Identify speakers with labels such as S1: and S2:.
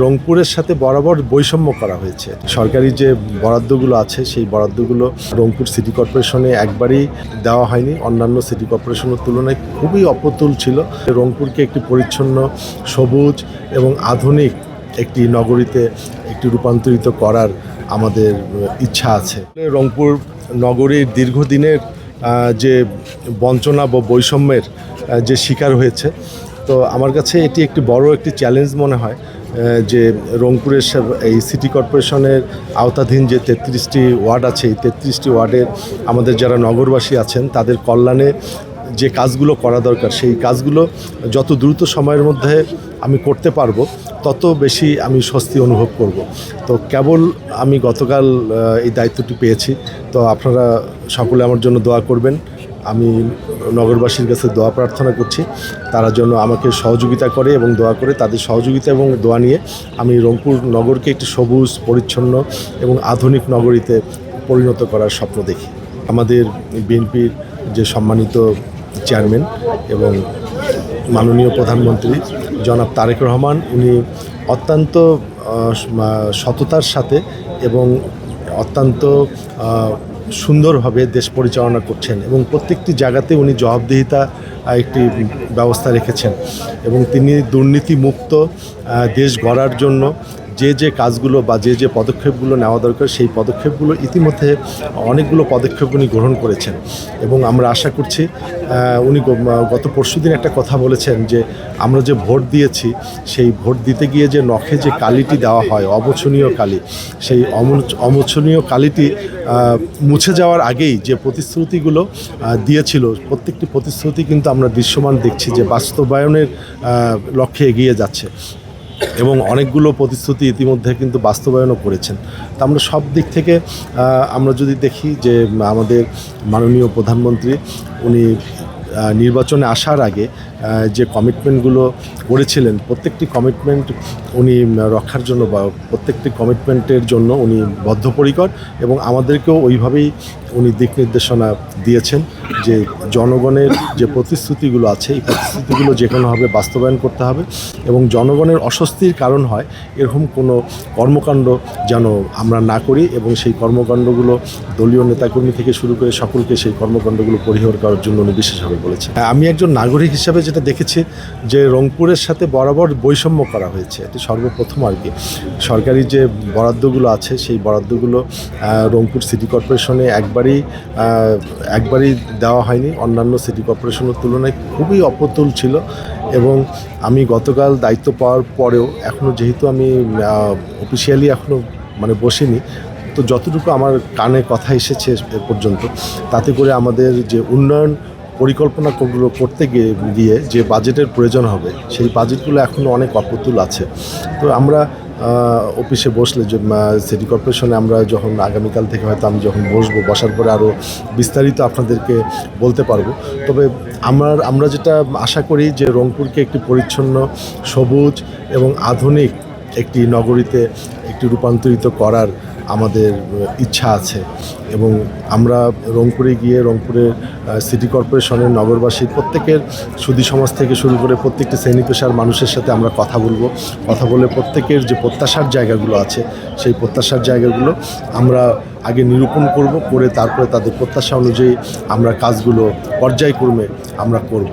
S1: রংপুরের সাথে বরাবর বৈষম্য করা হয়েছে। সরকারি যে বরাদ্দগুলো আছে সেই বরাদ্দগুলো রংপুর সিটি কর্পোরেশনে একবারই দেওয়া হয়নি, অন্যান্য সিটি কর্পোরেশনের তুলনায় খুবই অপ্রতুল ছিল। রংপুরকে একটি পরিচ্ছন্ন, সবুজ এবং আধুনিক একটি নগরীতে রূপান্তরিত করার আমাদের ইচ্ছা আছে। রংপুর নগরীর দীর্ঘদিনের যে বঞ্চনা বা বৈষম্যের যে শিকার হয়েছে, তো আমার কাছে এটি একটি বড় একটি চ্যালেঞ্জ মনে হয় যে রংপুরের এই সিটি কর্পোরেশনের আওতাধীন যে 33টি ওয়ার্ড আছে, এই 33টি ওয়ার্ডের আমাদের যারা নগরবাসী আছেন তাদের কল্যাণে যে কাজগুলো করা দরকার, সেই কাজগুলো যত দ্রুত সময়ের মধ্যে আমি করতে পারবো তত বেশি আমি স্বস্তি অনুভব করব। তো কেবল আমি গতকাল এই দায়িত্বটি পেয়েছি, তো আপনারা সকলে আমার জন্য দোয়া করবেন। আমি নগরবাসীর কাছে দোয়া প্রার্থনা করছি তারা যেন আমাকে সহযোগিতা করে এবং দোয়া করে। তাদের সহযোগিতা এবং দোয়া নিয়ে আমি রংপুর নগরকে একটি সবুজ, পরিচ্ছন্ন এবং আধুনিক নগরীতে পরিণত করার স্বপ্ন দেখি। আমাদের বিএনপির যে সম্মানিত চেয়ারম্যান এবং মাননীয় প্রধানমন্ত্রী জনাব তারেক রহমান, উনি অত্যন্ত সততার সাথে এবং অত্যন্ত সুন্দরভাবে দেশ পরিচালনা করছেন এবং প্রত্যেকটি জায়গাতে উনি জবাবদিহিতা একটি ব্যবস্থা রেখেছেন এবং তিনি দুর্নীতিমুক্ত দেশ গড়ার জন্য যে কাজগুলো বা যে পদক্ষেপগুলো নেওয়া দরকার সেই পদক্ষেপগুলো ইতিমধ্যে অনেকগুলো পদক্ষেপ উনি গ্রহণ করেছেন এবং আমরা আশা করছি উনি গত পরশুদিন একটা কথা বলেছেন যে আমরা যে ভোট দিয়েছি সেই ভোট দিতে গিয়ে যে নখে যে কালিটি দেওয়া হয়, অমোচনীয় কালি, সেই অমোচনীয় কালিটি মুছে যাওয়ার আগেই যে প্রতিশ্রুতিগুলো দিয়েছিল, প্রত্যেকটি প্রতিশ্রুতি কিন্তু আমরা দৃশ্যমান দেখছি যে বাস্তবায়নের লক্ষ্যে এগিয়ে যাচ্ছে এবং অনেকগুলো প্রতিশ্রুতি ইতিমধ্যে কিন্তু বাস্তবায়নও করেছেন। তা আমরা সব দিক থেকে আমরা যদি দেখি যে আমাদের মাননীয় প্রধানমন্ত্রী উনি নির্বাচনে আসার আগে যে কমিটমেন্টগুলো করেছিলেন, প্রত্যেকটি কমিটমেন্ট উনি রক্ষার জন্য বা প্রত্যেকটি কমিটমেন্টের জন্য উনি বদ্ধপরিকর এবং আমাদেরকেও ওইভাবেই উনি দিক নির্দেশনা দিয়েছেন যে জনগণের যে প্রতিশ্রুতিগুলো আছে এই প্রতিশ্রুতিগুলো যে কোনোভাবে বাস্তবায়ন করতে হবে এবং জনগণের অস্বস্তির কারণ হয় এরকম কোনো কর্মকাণ্ড যেন আমরা না করি এবং সেই কর্মকাণ্ডগুলো দলীয় নেতাকর্মী থেকে শুরু করে সকলকে সেই কর্মকাণ্ডগুলো পরিহার করার জন্য উনি বিশেষভাবে বলেছেন। আমি একজন নাগরিক হিসাবে যেটা দেখেছি যে রংপুরের সাথে বরাবর বৈষম্য করা হয়েছে, এটি সর্বপ্রথম আর কি। সরকারি যে বরাদ্দগুলো আছে সেই বরাদ্দগুলো রংপুর সিটি কর্পোরেশনে একবারই দেওয়া হয়নি, অন্যান্য সিটি কর্পোরেশনের তুলনায় খুবই অপ্রতুল ছিল এবং আমি গতকাল দায়িত্ব পাওয়ার পরেও এখনও যেহেতু আমি অফিসিয়ালি এখনও বসিনি, তো যতটুকু আমার কানে কথা এসেছে এ পর্যন্ত তাতে করে আমাদের যে উন্নয়ন পরিকল্পনাগুলো করতে গিয়ে যে বাজেটের প্রয়োজন হবে সেই বাজেটগুলো এখনও অনেক অপ্রতুল আছে। তো আমরা অফিসে বসলে যে সিটি কর্পোরেশনে আমরা যখন আগামীকাল থেকে হয়তো আমি যখন বসার পরে আরও বিস্তারিত আপনাদেরকে বলতে পারবো। তবে আমরা যেটা আশা করি যে রংপুরকে একটি পরিচ্ছন্ন, সবুজ এবং আধুনিক একটি নগরীতে রূপান্তরিত করার আমাদের ইচ্ছা আছে এবং আমরা রংপুরে গিয়ে রংপুরের সিটি কর্পোরেশনের নগরবাসীর প্রত্যেকের সুধী সমাজ থেকে শুরু করে প্রত্যেকটি শ্রেণী পেশার মানুষের সাথে আমরা কথা বলে প্রত্যেকের যে প্রত্যাশার জায়গাগুলো আছে সেই প্রত্যাশার জায়গাগুলো আমরা আগে নিরূপণ করে তারপরে তাদের প্রত্যাশা অনুযায়ী আমরা কাজগুলো পর্যায়ক্রমে আমরা করব।